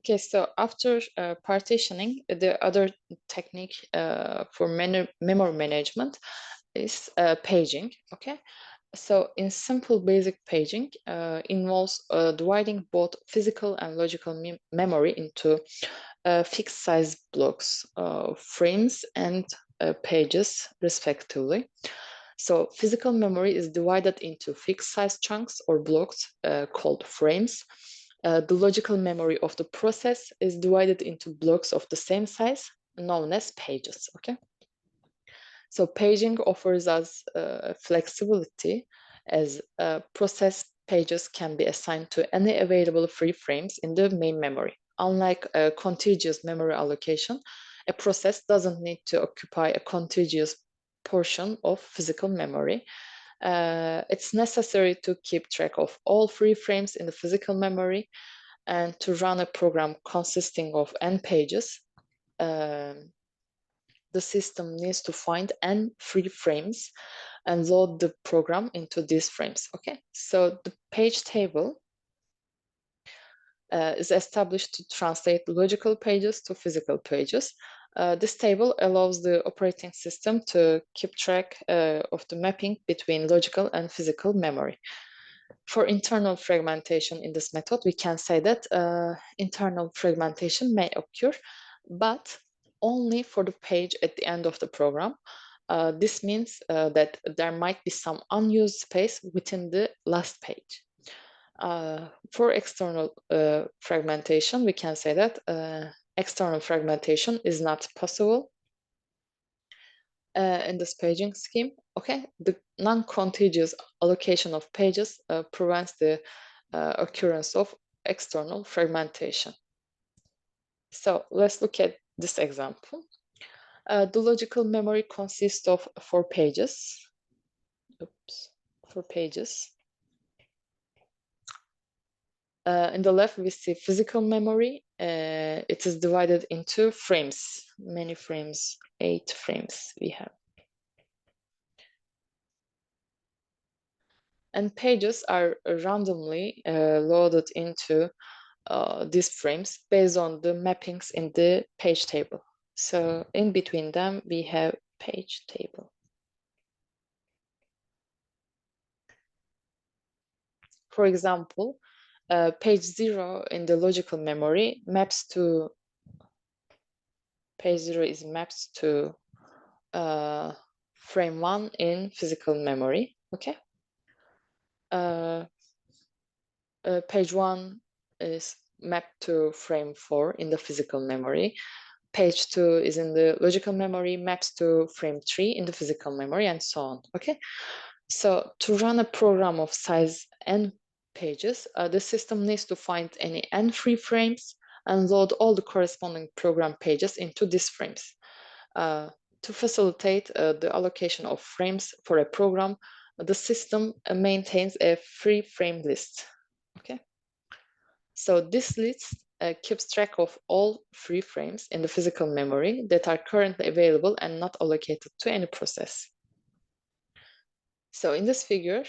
Okay, so after partitioning, the other technique for memory management is paging. Okay, so in simple basic paging involves dividing both physical and logical memory into fixed size blocks, frames, and pages, respectively. So physical memory is divided into fixed size chunks or blocks called frames. The logical memory of the process is divided into blocks of the same size, known as pages. Okay. So paging offers us flexibility as process pages can be assigned to any available free frames in the main memory. Unlike a contiguous memory allocation, a process doesn't need to occupy a contiguous portion of physical memory. It's necessary to keep track of all free frames in the physical memory and to run a program consisting of n pages. The system needs to find n free frames and load the program into these frames. Okay, so the page table is established to translate logical pages to physical pages. This table allows the operating system to keep track of the mapping between logical and physical memory. For internal fragmentation in this method, we can say that internal fragmentation may occur, but only for the page at the end of the program. This means that there might be some unused space within the last page. For external fragmentation, we can say that external fragmentation is not possible in this paging scheme. Okay, the non-contiguous allocation of pages prevents the occurrence of external fragmentation. So let's look at this example. The logical memory consists of 4 pages. Oops, 4 pages. In the left, we see physical memory. It is divided into frames, many frames, 8 frames we have. And pages are randomly loaded into these frames based on the mappings in the page table. So in between them, we have page table. For example, page 0 in the logical memory maps to page 0 is maps to frame 1 in physical memory. Okay. Page 1 is mapped to frame 4 in the physical memory. Page 2 is in the logical memory, maps to frame 3 in the physical memory, and so on. Okay. So to run a program of size n pages, the system needs to find any n free frames and load all the corresponding program pages into these frames. To facilitate the allocation of frames for a program, the system maintains a free frame list. Okay. So this list keeps track of all free frames in the physical memory that are currently available and not allocated to any process. So in this figure,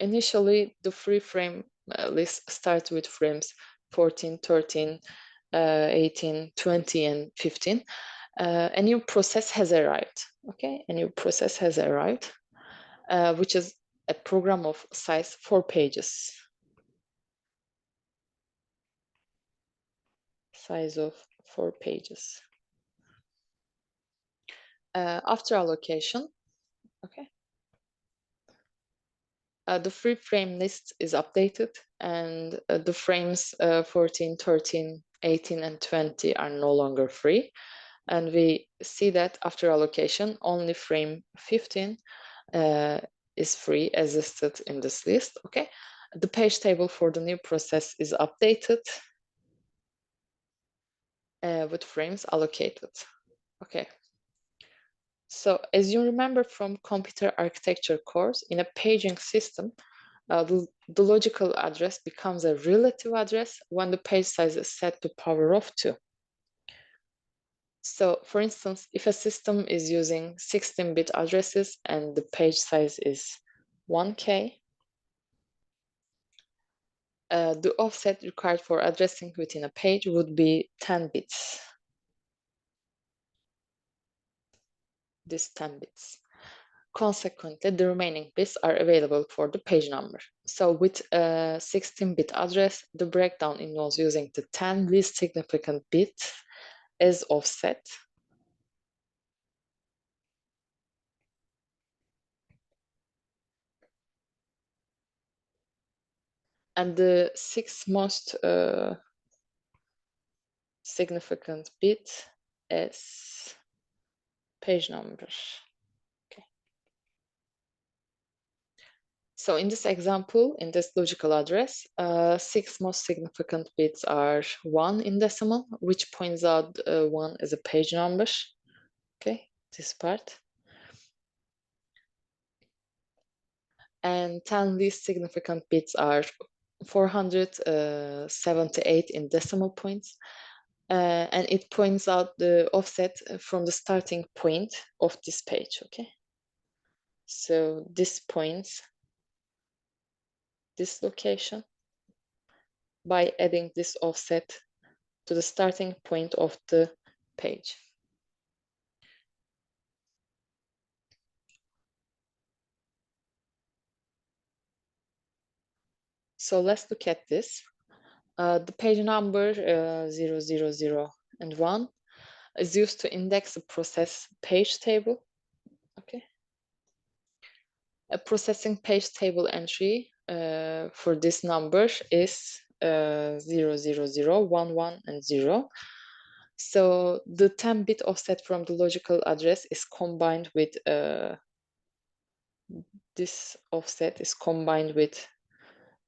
initially the free frame list starts with frames 14, 13, 18, 20, and 15. A new process has arrived. Okay, a new process has arrived, which is a program of size 4 pages. Size of 4 pages. After allocation, okay, the free frame list is updated and the frames 14, 13, 18, and 20 are no longer free. And we see that after allocation, only frame 15 is free as listed in this list. Okay, the page table for the new process is updated with frames allocated. Okay. So as you remember from computer architecture course, in a paging system, the logical address becomes a relative address when the page size is set to power of 2. So for instance, if a system is using 16-bit addresses and the page size is 1K, The offset required for addressing within a page would be 10 bits. This 10 bits. Consequently, the remaining bits are available for the page number. So with a 16-bit address, the breakdown involves using the 10 least significant bits as offset. And the 6 most significant bit as page number. Okay. So in this example, in this logical address, 6 most significant bits are 1 in decimal, which points out 1 as a page number. Okay, this part. And 10 least significant bits are 478 in decimal points. And it points out the offset from the starting point of this page, okay? So this points this location by adding this offset to the starting point of the page. So let's look at this. The page number 000 and 1 is used to index a process page table. Okay. A processing page table entry for this number is 000, 11, and 0. So the 10-bit offset from the logical address is combined with this offset is combined with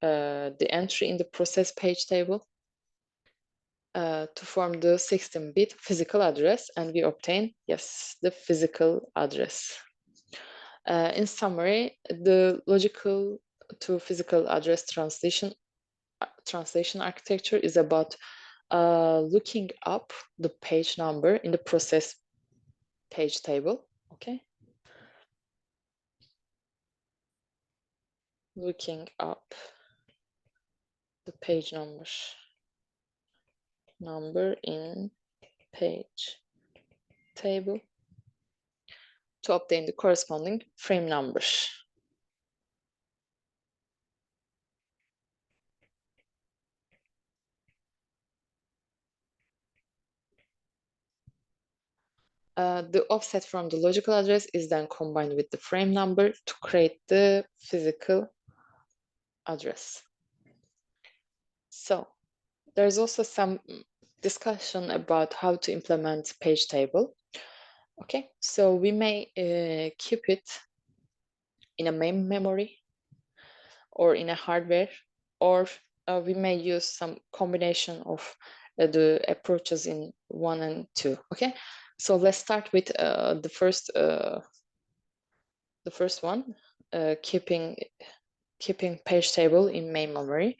the entry in the process page table to form the 16-bit physical address, and we obtain, yes, the physical address. In summary, the logical to physical address translation architecture is about looking up the page number in the process page table, okay? Looking up the page number in page table to obtain the corresponding frame numbers. The offset from the logical address is then combined with the frame number to create the physical address. So there's also some discussion about how to implement page table. Okay, so we may keep it in a main memory or in a hardware, or we may use some combination of the approaches in 1 and 2. Okay, so let's start with the first one, keeping page table in main memory.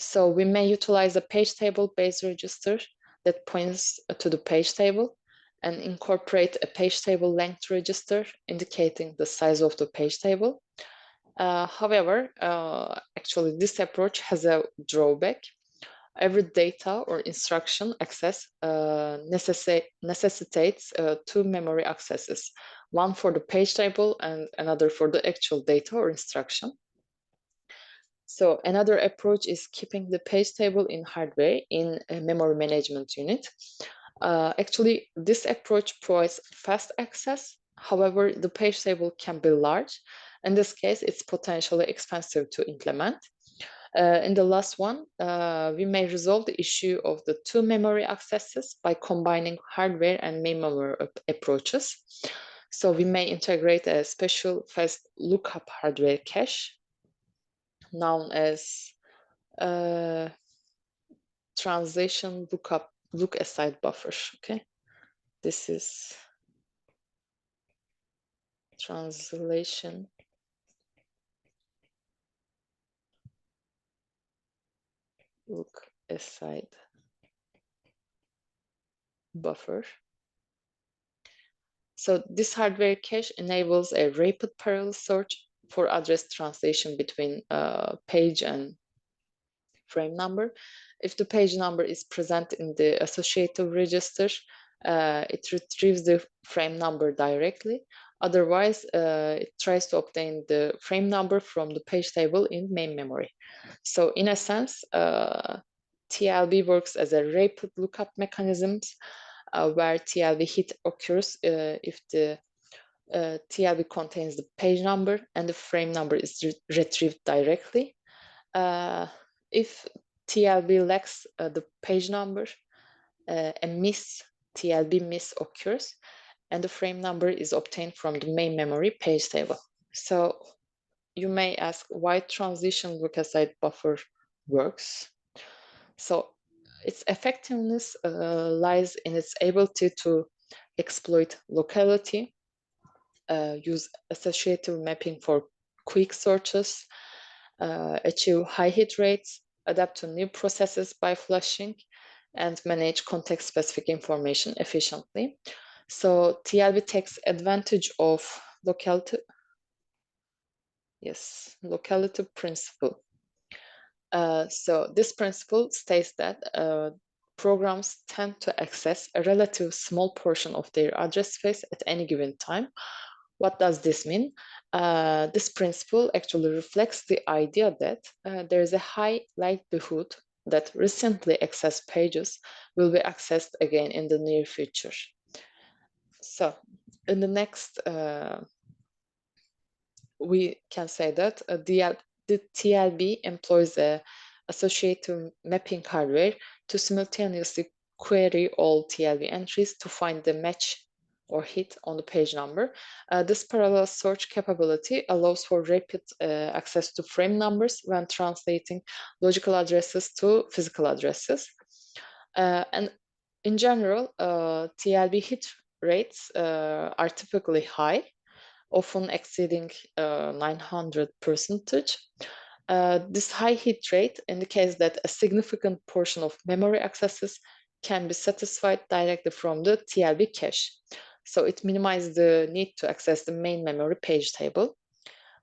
So we may utilize a page table based register that points to the page table and incorporate a page table length register indicating the size of the page table. However, actually this approach has a drawback. Every data or instruction access necessitates 2 memory accesses, one for the page table and another for the actual data or instruction. So another approach is keeping the page table in hardware in a memory management unit. Actually, this approach provides fast access. However, the page table can be large. In this case, it's potentially expensive to implement. In the last one, we may resolve the issue of the 2 memory accesses by combining hardware and main memory approaches. So we may integrate a special fast lookup hardware cache known as translation look aside buffers. Okay, this is translation look aside buffer. So this hardware cache enables a rapid parallel search for address translation between page and frame number. If the page number is present in the associative register, it retrieves the frame number directly. Otherwise, it tries to obtain the frame number from the page table in main memory. So in a sense, TLB works as a rapid lookup mechanism where TLB hit occurs if the TLB contains the page number and the frame number is retrieved directly. If TLB lacks the page number, a TLB miss occurs, and the frame number is obtained from the main memory page table. So you may ask why transition look aside buffer works. So its effectiveness lies in its ability to exploit locality, use associative mapping for quick searches, achieve high hit rates, adapt to new processes by flushing, and manage context-specific information efficiently. So TLB takes advantage of locality principle. So this principle states that programs tend to access a relatively small portion of their address space at any given time. What does this mean? This principle actually reflects the idea that there is a high likelihood that recently accessed pages will be accessed again in the near future. So in the next, we can say that the TLB employs a associative mapping hardware to simultaneously query all TLB entries to find the match or hit on the page number. This parallel search capability allows for rapid access to frame numbers when translating logical addresses to physical addresses. And in general, TLB hit rates are typically high, often exceeding 900%. This high hit rate indicates that a significant portion of memory accesses can be satisfied directly from the TLB cache. So it minimizes the need to access the main memory page table.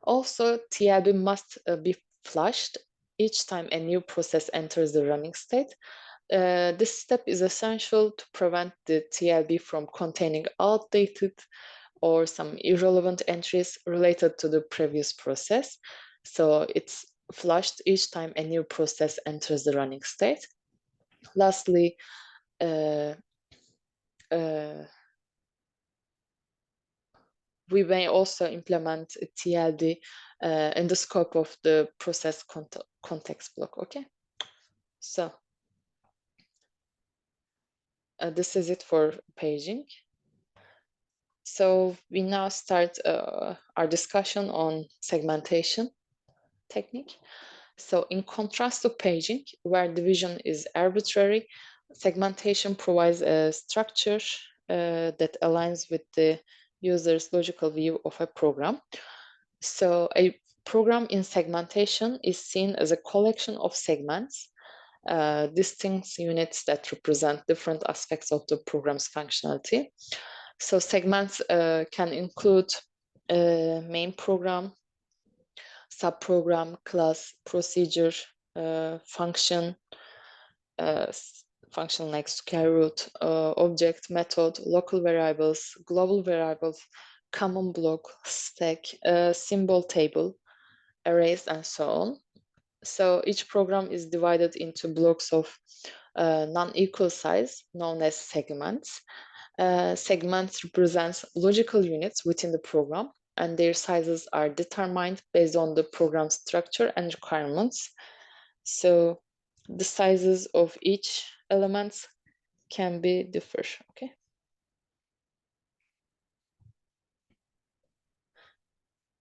Also, TLB must be flushed each time a new process enters the running state. This step is essential to prevent the TLB from containing outdated or some irrelevant entries related to the previous process. So it's flushed each time a new process enters the running state. Lastly, we may also implement TLD in the scope of the process context block, okay? So this is it for paging. So we now start our discussion on segmentation technique. So in contrast to paging, where division is arbitrary, segmentation provides a structure that aligns with the user's logical view of a program. So a program in segmentation is seen as a collection of segments, distinct units that represent different aspects of the program's functionality. So segments can include main program, subprogram, class, procedure, function, function like square root, object, method, local variables, global variables, common block, stack, symbol table, arrays, and so on. So each program is divided into blocks of non-equal size, known as segments. Segments represent logical units within the program, and their sizes are determined based on the program structure and requirements. So the sizes of each element can be different, okay?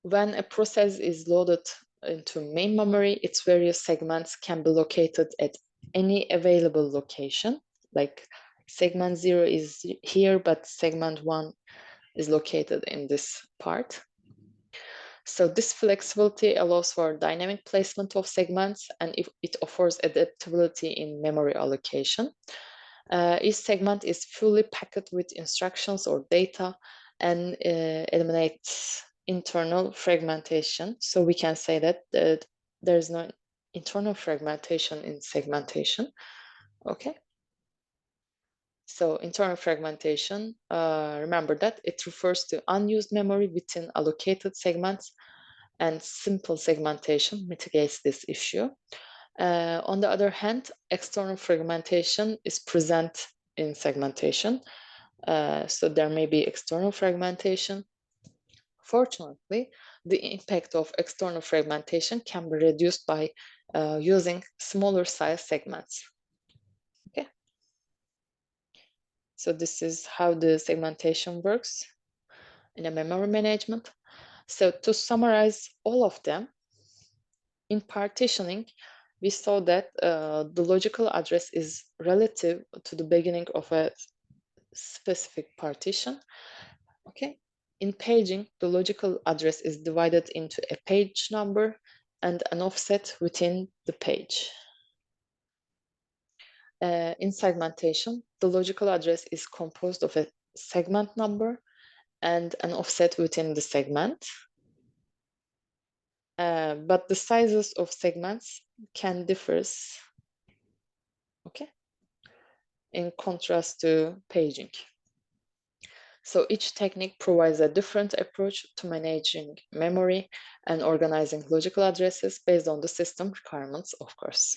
When a process is loaded into main memory, its various segments can be located at any available location. Like segment 0 is here, but segment 1 is located in this part. So this flexibility allows for dynamic placement of segments, and it offers adaptability in memory allocation. Each segment is fully packed with instructions or data and eliminates internal fragmentation. So we can say that there's no internal fragmentation in segmentation. Okay. So internal fragmentation, remember that it refers to unused memory within allocated segments, and simple segmentation mitigates this issue. On the other hand, external fragmentation is present in segmentation. So there may be external fragmentation. Fortunately, the impact of external fragmentation can be reduced by using smaller size segments. Okay. So this is how the segmentation works in a memory management. So to summarize all of them, in partitioning, we saw that the logical address is relative to the beginning of a specific partition. Okay. In paging, the logical address is divided into a page number and an offset within the page. In segmentation, the logical address is composed of a segment number and an offset within the segment. But the sizes of segments can differ, okay, in contrast to paging. So each technique provides a different approach to managing memory and organizing logical addresses based on the system requirements, of course.